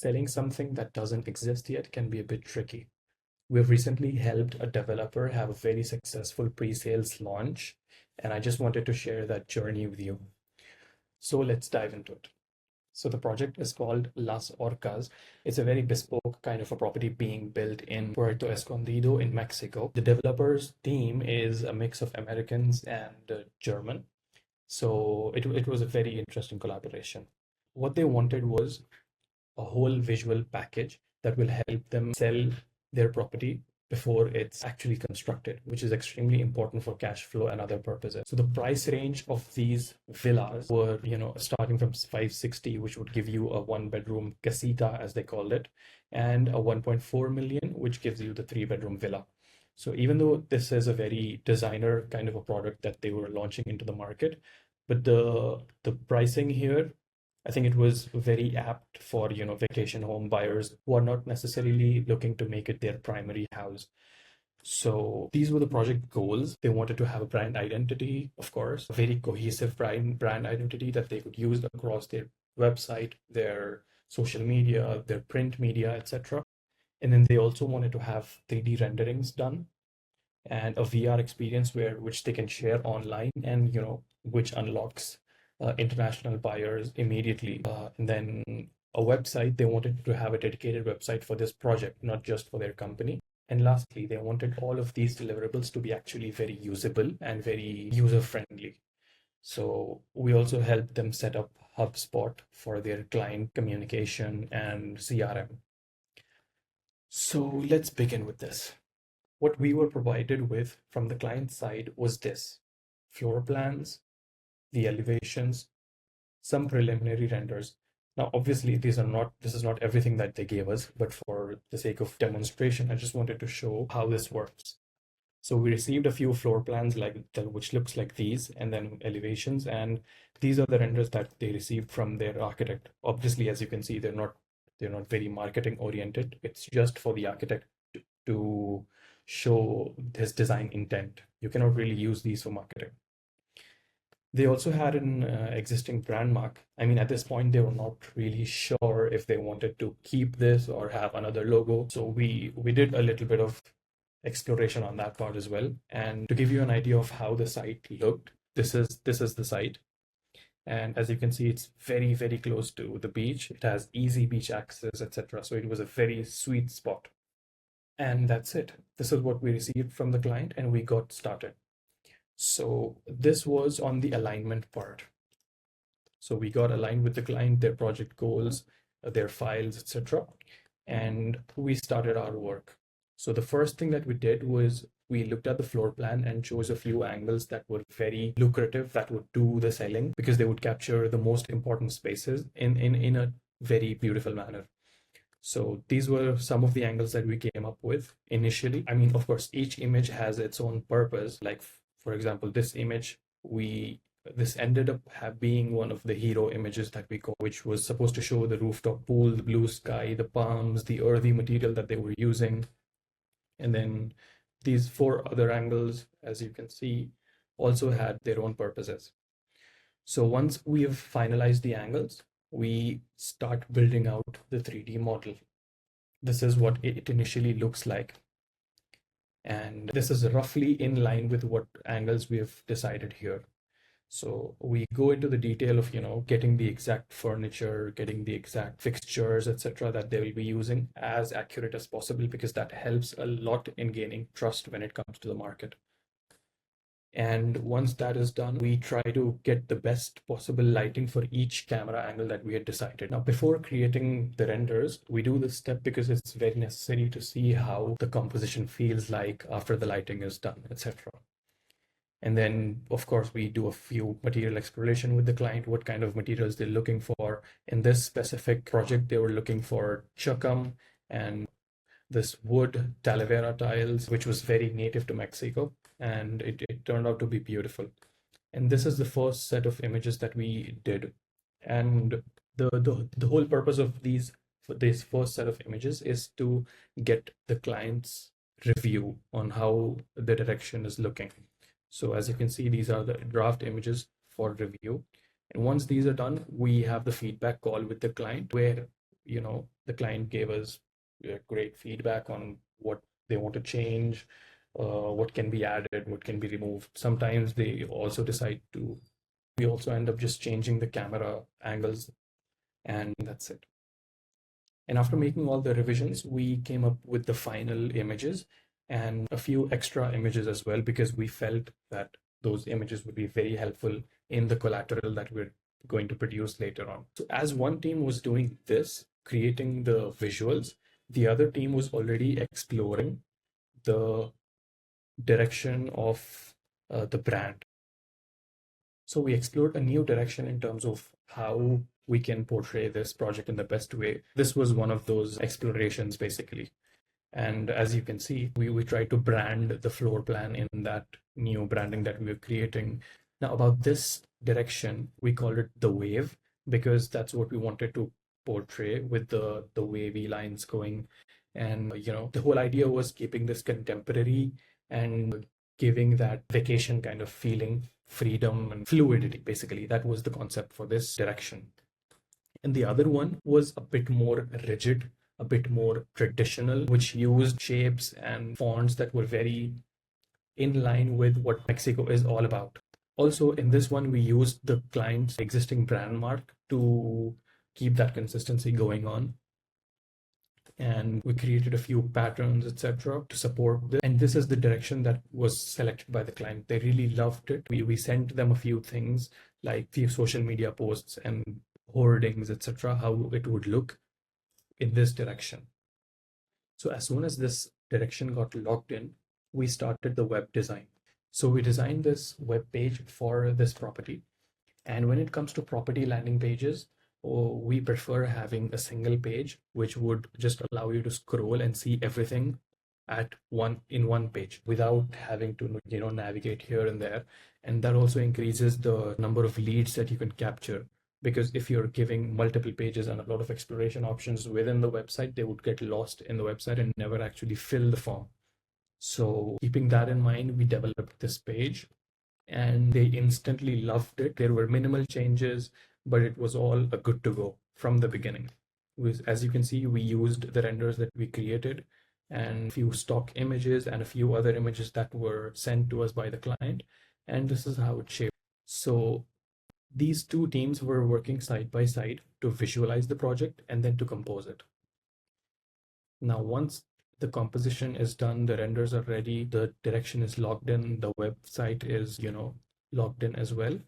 selling something that doesn't exist yet can be a bit tricky. We've recently helped a developer have a very successful pre-sales launch, and I just wanted to share that journey with you. So let's dive into it. So the project is called Las Orcas. It's a very bespoke kind of a property being built in Puerto Escondido in Mexico. The developer's team is a mix of Americans and German. So it was a very interesting collaboration. What they wanted was a whole visual package that will help them sell their property before it's actually constructed, which is extremely important for cash flow and other purposes. So the price range of these villas were, starting from 560, which would give you a 1-bedroom casita, as they called it, and a 1.4 million, which gives you the 3-bedroom villa. So even though this is a very designer kind of a product that they were launching into the market, but the pricing here, I think it was very apt for, vacation home buyers who are not necessarily looking to make it their primary house. So these were the project goals. They wanted to have a brand identity, of course, a very cohesive brand identity that they could use across their website, their social media, their print media, etc. And then they also wanted to have 3D renderings done and a VR experience which they can share online, and which unlocks international buyers immediately. And then a website, they wanted to have a dedicated website for this project, not just for their company. And lastly, they wanted all of these deliverables to be actually very usable and very user friendly. So we also helped them set up HubSpot for their client communication and CRM. So let's begin with this. What we were provided with from the client side was this: floor plans, the elevations, some preliminary renders. Now, obviously, this is not everything that they gave us, but for the sake of demonstration, I just wanted to show how this works. So we received a few floor plans which looks like these, and then elevations, and these are the renders that they received from their architect. Obviously, as you can see, they're not very marketing oriented. It's just for the architect to show his design intent. You cannot really use these for marketing. They also had an existing brand mark. I mean, at this point, they were not really sure if they wanted to keep this or have another logo. So we did a little bit of exploration on that part as well. And to give you an idea of how the site looked, this is the site. And as you can see, it's very, very close to the beach. It has easy beach access, etc. So it was a very sweet spot. And that's it. This is what we received from the client, and we got started. So this was on the alignment part. So we got aligned with the client, their project goals, their files, etc. And we started our work. So the first thing that we did was we looked at the floor plan and chose a few angles that were very lucrative, that would do the selling, because they would capture the most important spaces in a very beautiful manner. So these were some of the angles that we came up with initially. I mean, of course, each image has its own purpose. Like, for example, this image, this ended up being one of the hero images that we got, which was supposed to show the rooftop pool, the blue sky, the palms, the earthy material that they were using. And then these 4 other angles, as you can see, also had their own purposes. So once we have finalized the angles, we start building out the 3D model. This is what it initially looks like. And this is roughly in line with what angles we have decided here. So we go into the detail of, getting the exact furniture, getting the exact fixtures, etc., that they will be using as accurate as possible, because that helps a lot in gaining trust when it comes to the market. And once that is done, we try to get the best possible lighting for each camera angle that we had decided. Now, before creating the renders, we do this step because it's very necessary to see how the composition feels like after the lighting is done, etc. And then, of course, we do a few material exploration with the client, what kind of materials they're looking for. In this specific project, they were looking for chucum and this wood talavera tiles, which was very native to Mexico, and it turned out to be beautiful. And this is the first set of images that we did. And the whole purpose of this first set of images is to get the client's review on how the direction is looking. So as you can see, these are the draft images for review. And once these are done, we have the feedback call with the client, where the client gave us great feedback on what they want to change, what can be added, what can be removed. Sometimes they also decide to, we also end up just changing the camera angles, and that's it. And after making all the revisions, we came up with the final images and a few extra images as well, because we felt that those images would be very helpful in the collateral that we're going to produce later on. So as one team was doing this, creating the visuals, the other team was already exploring the direction of the brand. So we explored a new direction in terms of how we can portray this project in the best way. This was one of those explorations, basically. And as you can see, we try to brand the floor plan in that new branding that we were creating. Now, about this direction, we called it the wave, because that's what we wanted to portray with the wavy lines going. And, the whole idea was keeping this contemporary and giving that vacation kind of feeling, freedom and fluidity, basically. That was the concept for this direction. And the other one was a bit more rigid, a bit more traditional, which used shapes and fonts that were very in line with what Mexico is all about. Also, in this one, we used the client's existing brand mark to keep that consistency going on. And we created a few patterns, etc., to support this. And this is the direction that was selected by the client. They really loved it. We sent them a few things, like few social media posts and hoardings, etc., how it would look in this direction. So as soon as this direction got locked in, we started the web design. So we designed this web page for this property. And when it comes to property landing pages, we prefer having a single page, which would just allow you to scroll and see everything in one page without having to navigate here and there. And that also increases the number of leads that you can capture, because if you're giving multiple pages and a lot of exploration options within the website, they would get lost in the website and never actually fill the form. So keeping that in mind, we developed this page and they instantly loved it. There were minimal changes, but it was all a good to go from the beginning. As you can see, we used the renders that we created and a few stock images and a few other images that were sent to us by the client. And this is how it shaped. So these two teams were working side by side to visualize the project and then to compose it. Now, once the composition is done, the renders are ready, the direction is logged in, the website is, logged in as well,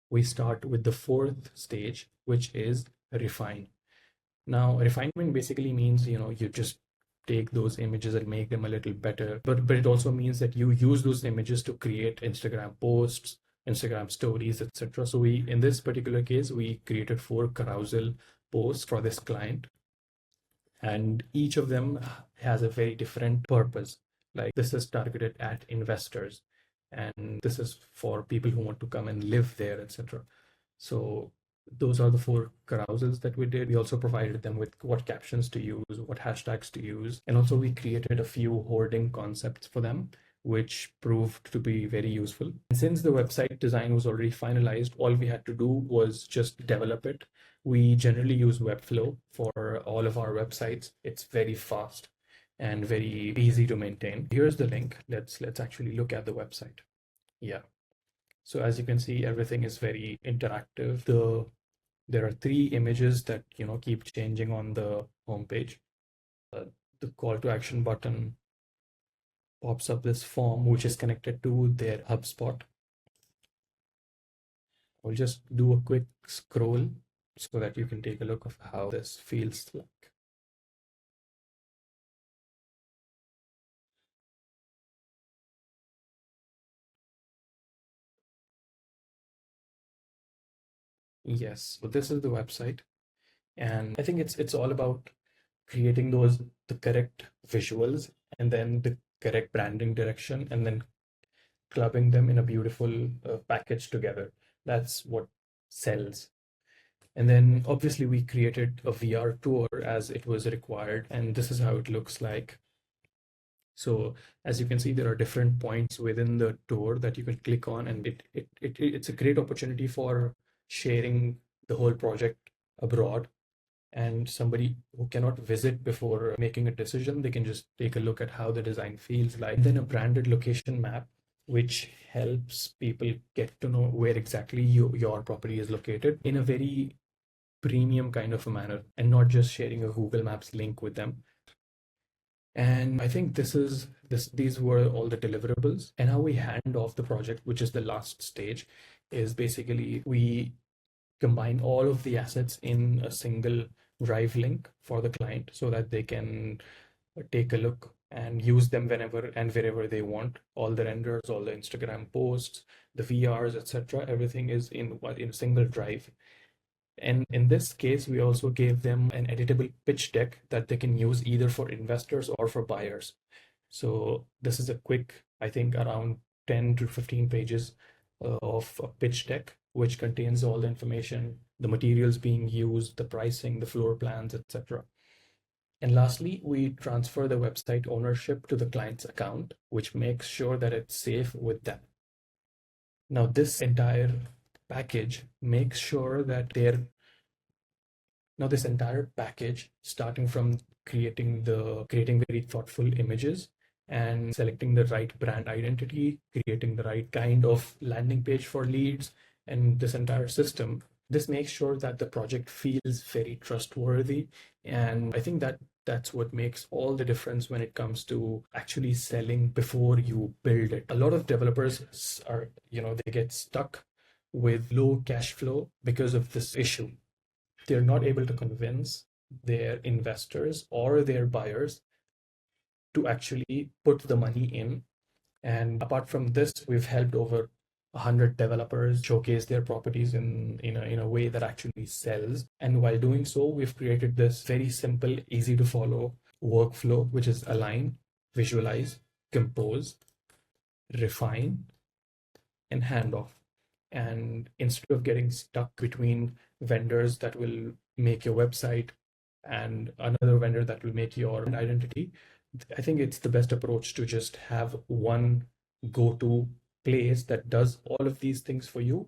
we start with the fourth stage, which is refine. Now, refinement basically means, you just take those images and make them a little better, but it also means that you use those images to create Instagram posts, Instagram stories, etc. So in this particular case, we created 4 carousel posts for this client, and each of them has a very different purpose. Like this is targeted at investors, and this is for people who want to come and live there, etc. So those are the 4 carousels that we did. We also provided them with what captions to use, what hashtags to use, and also we created a few hoarding concepts for them, which proved to be very useful. And since the website design was already finalized, all we had to do was just develop it. We generally use Webflow for all of our websites. It's very fast and very easy to maintain. Here's the link. Let's actually look at the website. Yeah. So as you can see, everything is very interactive. There are 3 images that keep changing on the homepage. The call to action button pops up this form which is connected to their HubSpot. I'll just do a quick scroll so that you can take a look of how this feels like. Yes, so this is the website, and I think it's all about creating the correct visuals and then the correct branding direction, and then clubbing them in a beautiful package together. That's what sells. And then obviously we created a VR tour as it was required, and this is how it looks like. So as you can see, there are different points within the tour that you can click on, and it's a great opportunity for sharing the whole project abroad. And somebody who cannot visit before making a decision, they can just take a look at how the design feels like. And then a branded location map, which helps people get to know where exactly your property is located in a very premium kind of a manner, and not just sharing a Google Maps link with them. And I think these were all the deliverables. And how we hand off the project, which is the last stage, is basically we combine all of the assets in a single drive link for the client so that they can take a look and use them whenever and wherever they want. All the renders, all the Instagram posts, the VRs, etc. Everything is in a single drive. And in this case, we also gave them an editable pitch deck that they can use either for investors or for buyers. So this is a quick, I think around 10 to 15 pages of a pitch deck, which contains all the information, the materials being used, the pricing, the floor plans, etc. And lastly, we transfer the website ownership to the client's account, which makes sure that it's safe with them. Now, this entire package makes sure that this entire package, starting from creating very thoughtful images and selecting the right brand identity, creating the right kind of landing page for leads, and this entire system, this makes sure that the project feels very trustworthy. And I think that that's what makes all the difference when it comes to actually selling before you build it. A lot of developers are, they get stuck with low cash flow because of this issue. They're not able to convince their investors or their buyers to actually put the money in. And apart from this, we've helped over 100 developers showcase their properties in a way that actually sells. And while doing so, we've created this very simple, easy to follow workflow, which is align, visualize, compose, refine, and hand off. And instead of getting stuck between vendors that will make your website and another vendor that will make your identity, I think it's the best approach to just have one go-to place that does all of these things for you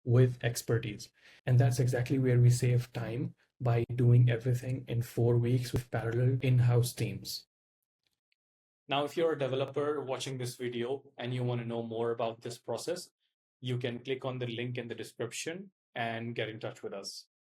with expertise. And that's exactly where we save time by doing everything in 4 weeks with parallel in-house teams. Now, if you're a developer watching this video and you want to know more about this process, you can click on the link in the description and get in touch with us.